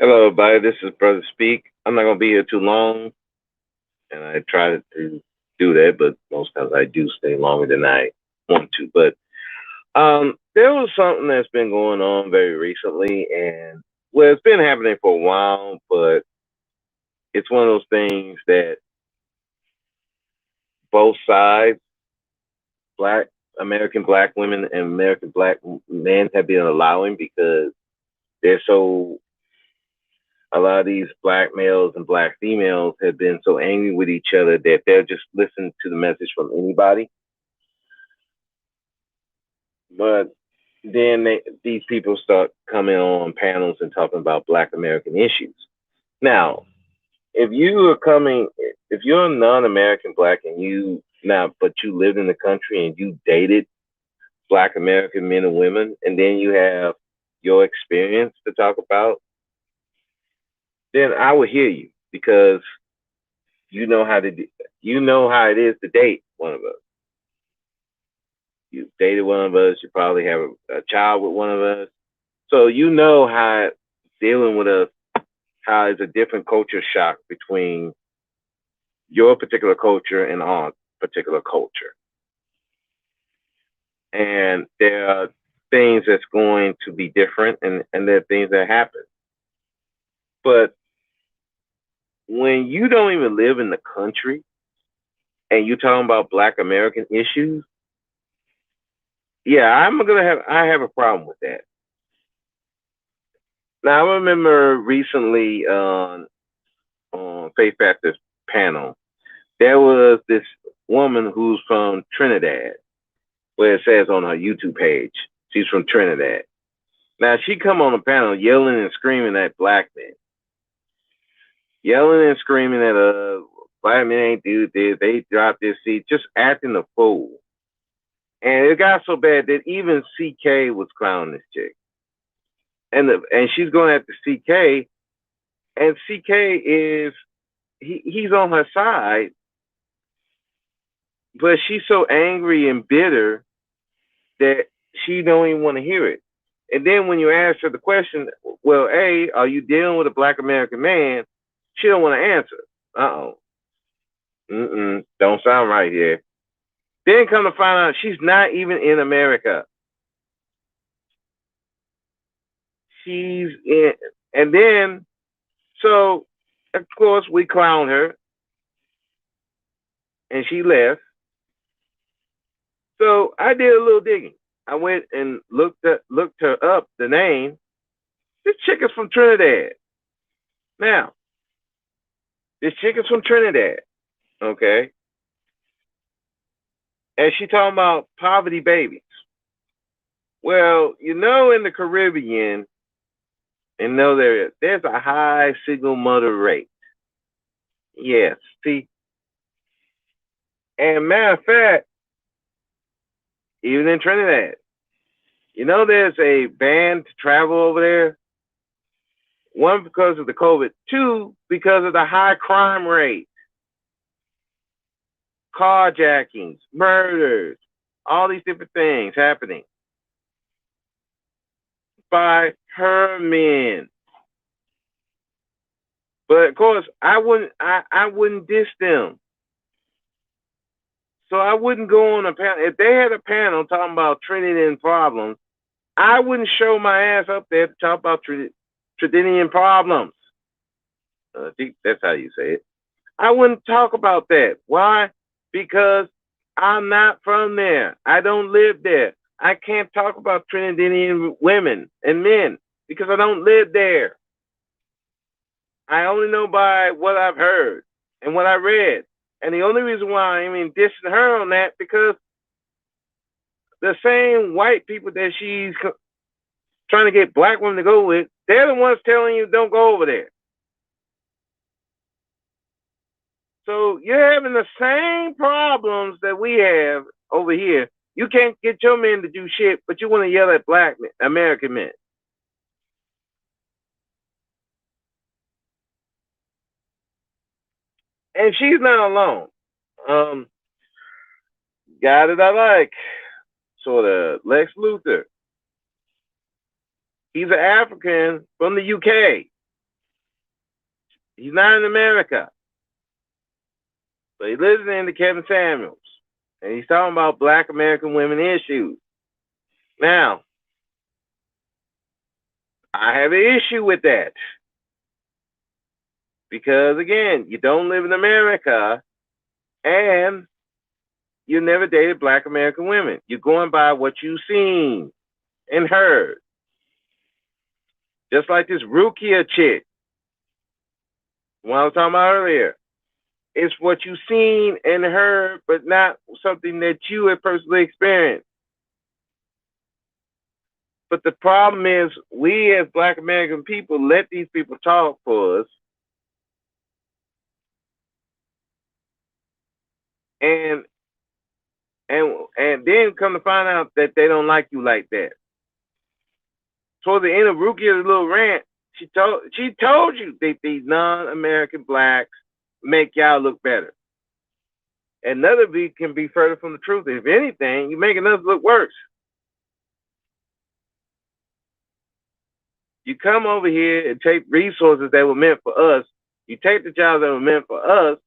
Hello, everybody. This is Brother Speak. I'm not going to be here too long, and I try to do that, but most times I do stay longer than I want to. But there was something that's been going on very recently, and well, it's been happening for a while, but it's one of those things that both sides, black American black women and American black men, have been allowing because they're so a lot of these black males and black females have been so angry with each other that they'll just listen to the message from anybody. But then these people start coming on panels and talking about black American issues. Now, if you're a non-American black and but you lived in the country and you dated black American men and women, and then you have your experience to talk about, then I would hear you because you know how to you know how it is to date one of us. You dated one of us. You probably have a child with one of us, so you know how dealing with us, how it's a different culture shock between your particular culture and our particular culture, and there are things that's going to be different, and there are things that happen. But when you don't even live in the country and you're talking about Black American issues, yeah, I have a problem with that. Now I remember recently on Faith Factor's panel, there was this woman who's from Trinidad, where it says on her YouTube page, she's from Trinidad. Now she come on the panel yelling and screaming at black men, yelling and screaming at black men ain't do this, they dropped this seat, just acting a fool. And it got so bad that even CK was clowning this chick. And she's going after CK, and CK is he's on her side, but she's so angry and bitter that she don't even want to hear it. And then when you ask her the question, well, A, are you dealing with a black American man? She don't want to answer. Don't sound right here. Then come to find out she's not even in America. She's in, and then, so of course we clowned her, and she left. So I did a little digging. I went and looked her up, the name. This chick is from Trinidad. Now, this chick is from Trinidad, okay? And she talking about poverty babies. Well, in the Caribbean, and there's a high single mother rate. Yes, see. And matter of fact, even in Trinidad, there's a ban to travel over there. One, because of the COVID. Two, because of the high crime rate. Carjackings, murders, all these different things happening by her men. But of course, I wouldn't diss them. So I wouldn't go on a panel. If they had a panel talking about Trinidadian problems, I wouldn't show my ass up there to talk about Trinidadian problems. I think that's how you say it. I wouldn't talk about that. Why? Because I'm not from there. I don't live there. I can't talk about Trinidadian women and men because I don't live there. I only know by what I've heard and what I read. And the only reason why I'm even dissing her on that, because the same white people that she's trying to get black women to go with, they're the ones telling you don't go over there. So you're having the same problems that we have over here. You can't get your men to do shit, but you want to yell at black American men. And she's not alone. Guy that I like, sort of, Lex Luthor. He's an African from the UK. He's not in America. But he's listening to Kevin Samuels. And he's talking about Black American women issues. Now, I have an issue with that. Because again, you don't live in America and you never dated Black American women. You're going by what you've seen and heard. Just like this Rukia chick, what I was talking about earlier. It's what you've seen and heard, but not something that you have personally experienced. But the problem is, we as Black American people let these people talk for us. And then come to find out that they don't like you like that. Toward the end of Rukia's little rant, she told you that these non-American blacks make y'all look better. And none of you can be further from the truth. If anything, you're making us look worse. You come over here and take resources that were meant for us. You take the jobs that were meant for us.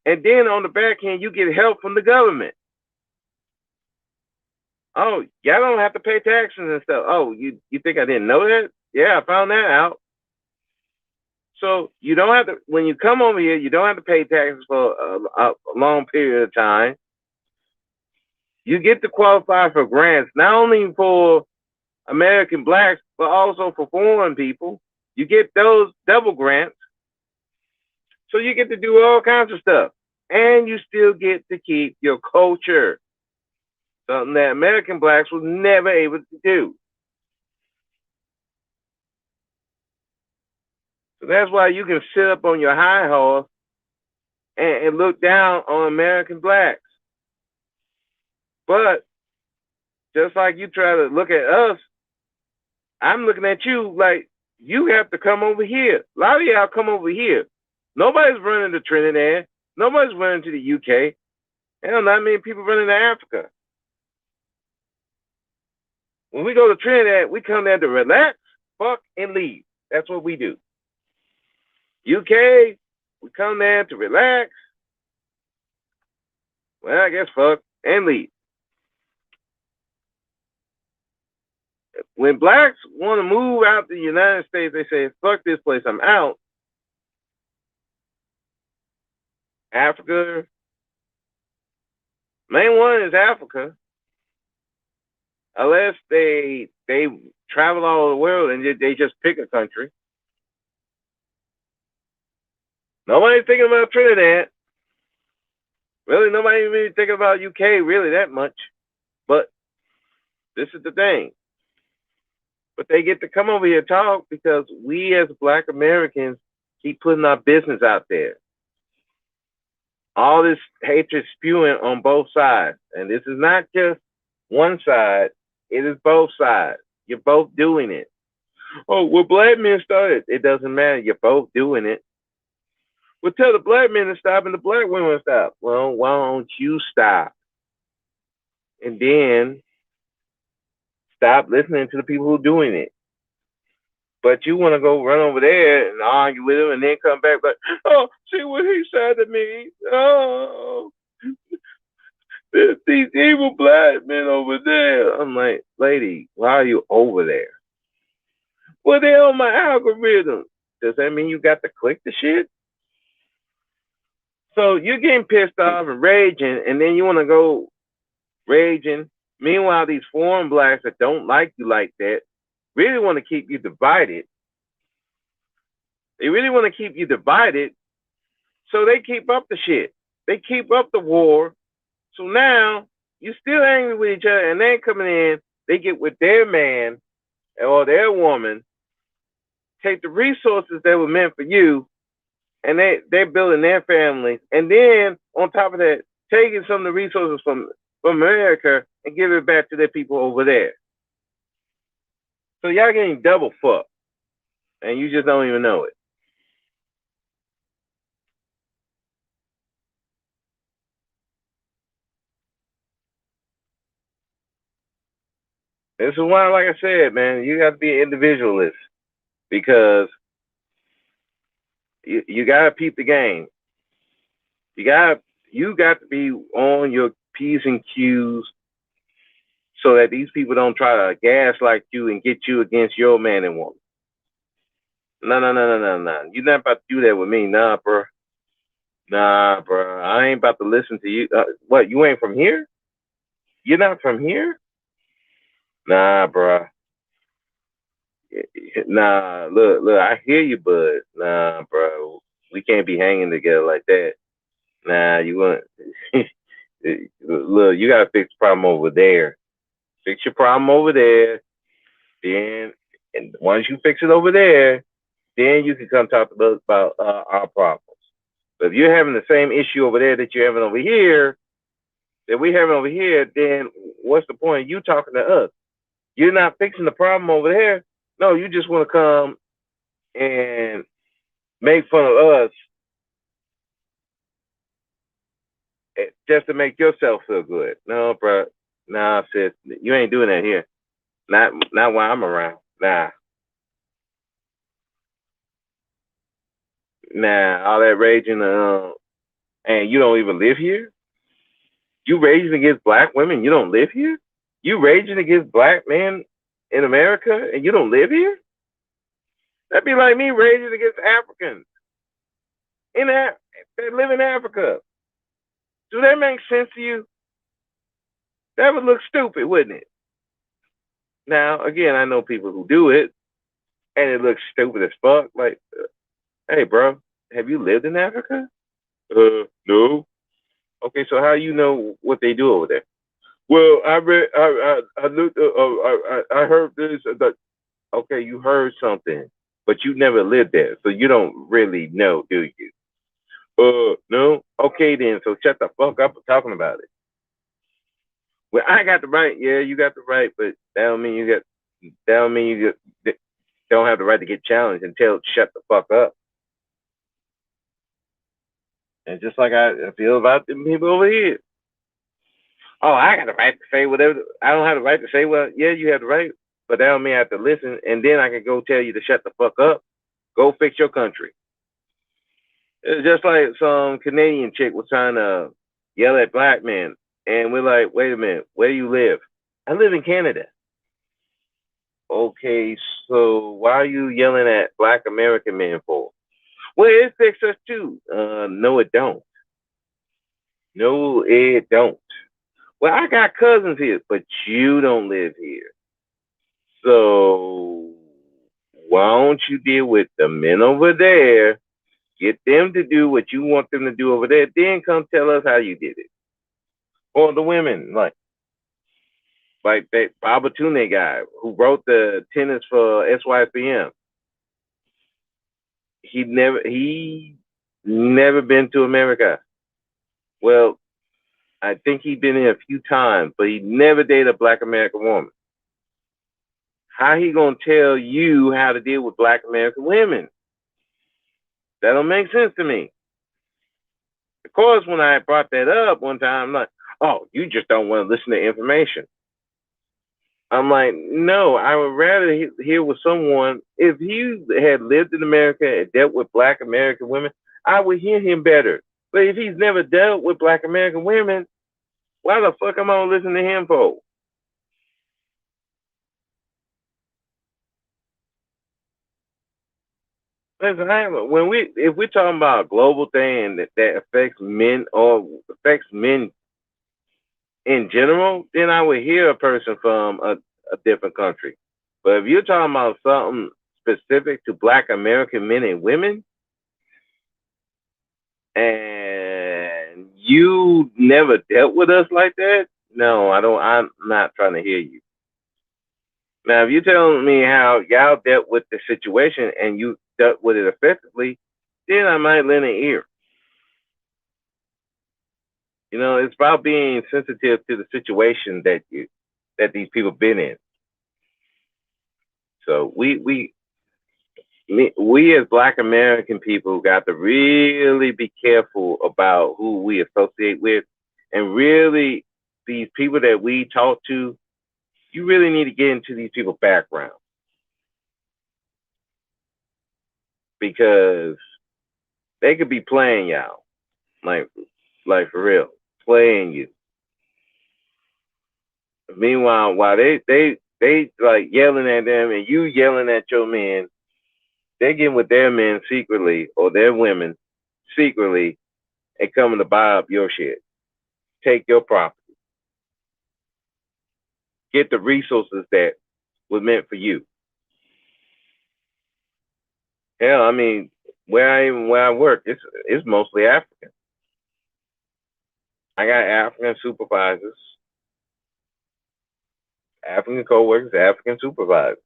And then on the back end, you get help from the government. Oh, y'all don't have to pay taxes and stuff. Oh, you think I didn't know that? Yeah, I found that out. So you don't have to, when you come over here, you don't have to pay taxes for a long period of time. You get to qualify for grants, not only for American blacks, but also for foreign people. You get those double grants. So you get to do all kinds of stuff. And you still get to keep your culture. Something that American blacks was never able to do. So that's why you can sit up on your high horse and look down on American blacks. But just like you try to look at us, I'm looking at you like you have to come over here. A lot of y'all come over here. Nobody's running to Trinidad. Nobody's running to the UK. Hell, not many people running to Africa. When we go to Trinidad, we come there to relax, fuck, and leave. That's what we do. UK, we come there to relax. Well, I guess fuck and leave. When blacks want to move out the United States, they say, fuck this place, I'm out. Africa, main one is Africa. Unless they travel all over the world and they just pick a country. Nobody's thinking about Trinidad. Really, nobody really thinking about UK really that much. But this is the thing. But they get to come over here and talk because we as Black Americans keep putting our business out there. All this hatred spewing on both sides. And this is not just one side. It is both sides. You're both doing it. Oh, well, black men started. It doesn't matter. You're both doing it. Well, tell the black men to stop and the black women to stop. Well, why don't you stop? And then stop listening to the people who are doing it. But you want to go run over there and argue with them and then come back like, oh, see what he said to me. Oh, there's these evil black men over there. I'm like, lady, why are you over there? Well, they're on my algorithm. Does that mean you got to click the shit? So you're getting pissed off and raging, and then you want to go raging. Meanwhile, these foreign blacks that don't like you like that really want to keep you divided. They really want to keep you divided. So they keep up the shit. They keep up the war. So now you're still angry with each other, and then coming in, they get with their man or their woman, take the resources that were meant for you, and they're building their families. And then on top of that, taking some of the resources from America and give it back to their people over there. So y'all getting double fucked, and you just don't even know it. This is why, like I said, man, you got to be an individualist because You gotta peep the game. You got to be on your P's and Q's so that these people don't try to gaslight you and get you against your man and woman. No, no, no, no, no, no. You're not about to do that with me, nah, bro. Nah, bro. I ain't about to listen to you. What? You ain't from here? You're not from here? Nah, bro. Nah, look. I hear you, but nah, bro. We can't be hanging together like that. Nah, you want. Look, you gotta fix the problem over there. Fix your problem over there. Then, and once you fix it over there, then you can come talk to us about our problems. But if you're having the same issue over there that you're having over here, that we're having over here, then what's the point of you talking to us? You're not fixing the problem over there. No, you just want to come and make fun of us just to make yourself feel good. No, bro. Nah, sis, you ain't doing that here. Not while I'm around. Nah. Nah, all that raging, and you don't even live here? You raging against black women, you don't live here? You raging against black men in America and you don't live here? That'd be like me raging against Africans that live in Africa. Do that make sense to you? That would look stupid, wouldn't it? Now, again, I know people who do it, and it looks stupid as fuck. Like, hey, bro, have you lived in Africa? No. Okay, so how you know what they do over there? Well, I read, I looked, I heard this. Okay, you heard something, but you never lived there, so you don't really know, do you? No. Okay, then. So shut the fuck up for talking about it. Well, I got the right. Yeah, you got the right, but that don't mean you got. That don't mean you don't have the right to get challenged and tell shut the fuck up. And just like I feel about the people over here. Oh, I got the right to say whatever. I don't have the right to say. Well, yeah, you have the right, but that don't mean I have to listen. And then I can go tell you to shut the fuck up. Go fix your country. It's just like some Canadian chick was trying to yell at black men, and we're like, wait a minute, where do you live? I live in Canada. Okay, so why are you yelling at black American men for? Well, it fixes us too. No, it don't. No, it don't. Well, I got cousins here, but you don't live here. So why don't you deal with the men over there? Get them to do what you want them to do over there. Then come tell us how you did it. Or the women, like that Babatune guy who wrote the tenets for SYPM. He never been to America. Well, I think he'd been here a few times, but he never dated a black American woman. How he gonna tell you how to deal with black American women? That don't make sense to me. Of course, when I brought that up one time, I'm like, oh, you just don't want to listen to information. I'm like, no, I would rather hear with someone. If he had lived in America and dealt with black American women, I would hear him better. But if he's never dealt with black American women, why the fuck am I gonna listen to him for? Listen, if we're talking about a global thing that affects men or affects men in general, then I would hear a person from a different country. But if you're talking about something specific to black American men and women, and you never dealt with us like that, no, I don't. I'm not trying to hear you. Now, if you're telling me how y'all dealt with the situation and you dealt with it effectively, then I might lend an ear. You know, it's about being sensitive to the situation that these people been in. So we as Black American people got to really be careful about who we associate with, and really these people that we talk to. You really need to get into these people's background, because They could be playing y'all, like for real, playing you. Meanwhile, while they like yelling at them and you yelling at your men, they getting with their men secretly or their women secretly and coming to buy up your shit, take your property, get the resources that was meant for you. Hell, I mean, where I work, it's mostly African. I got African supervisors, African coworkers, African supervisors.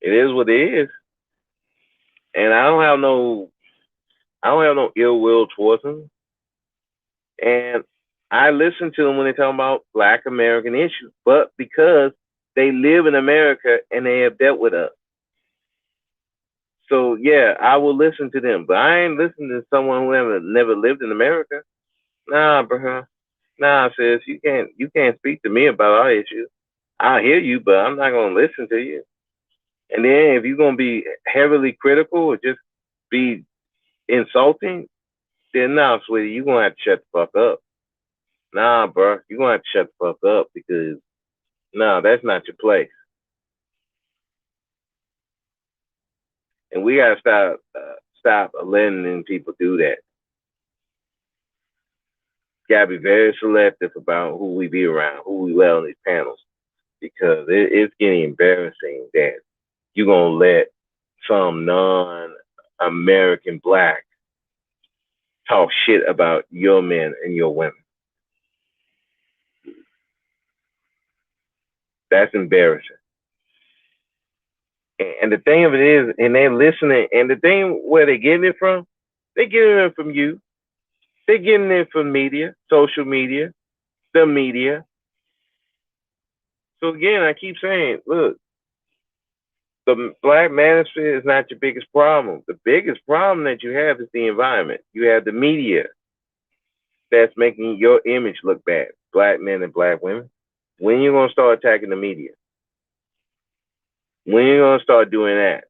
It is what it is, and I don't have no ill will towards them. And I listen to them when they talk about Black American issues, but because they live in America and they have dealt with us. So yeah, I will listen to them, but I ain't listening to someone who never lived in America. Nah, bro. Nah, sis, you can't speak to me about our issues. I'll hear you, but I'm not gonna listen to you. And then if you're gonna be heavily critical or just be insulting, then nah, sweetie, you're gonna have to shut the fuck up. Nah, bro, you're gonna have to shut the fuck up because no, that's not your place. And we gotta stop letting people do that. Gotta be very selective about who we be around, who we let on these panels, because it's getting embarrassing that you're gonna let some non-American black talk shit about your men and your women. That's embarrassing. And the thing of it is, and they're listening, and the thing where they're getting it from, they're getting it from you. They're getting it from media, social media, the media. So again, I keep saying, look, the black manosphere is not your biggest problem. The biggest problem that you have is the environment. You have the media that's making your image look bad, black men and black women. When you gonna start attacking the media? When you gonna start doing that?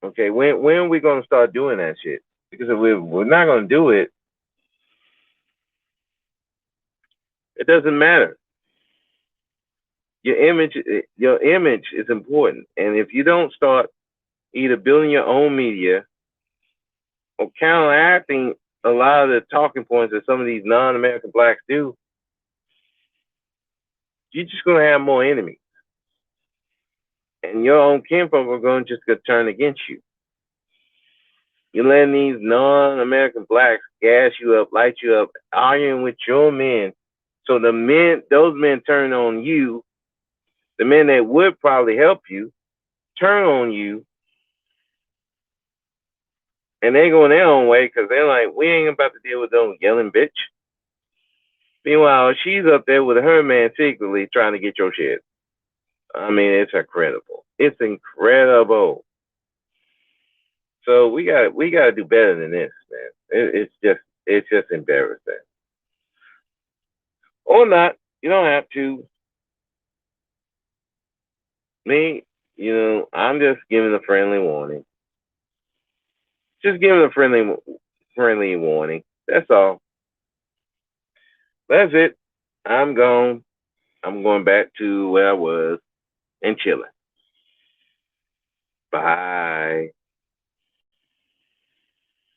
Okay, when are we gonna start doing that shit? Because if we're not gonna do it, it doesn't matter. Your image is important, and if you don't start either building your own media or counteracting a lot of the talking points that some of these non-American blacks do, you're just gonna have more enemies, and your own kinfolk are going to just get turned against you. You're letting these non-American blacks gas you up, light you up, arguing with your men. So those men turn on you. The men that would probably help you turn on you, and they go their own way because they're like, we ain't about to deal with those yelling bitch. Meanwhile, she's up there with her man secretly trying to get your shit. I mean, it's incredible. It's incredible. So we got to do better than this, man. It's just embarrassing. Or not. You don't have to. Me, I'm just giving a friendly warning. Just giving a friendly warning. That's all. That's it. I'm gone. I'm going back to where I was and chilling. Bye.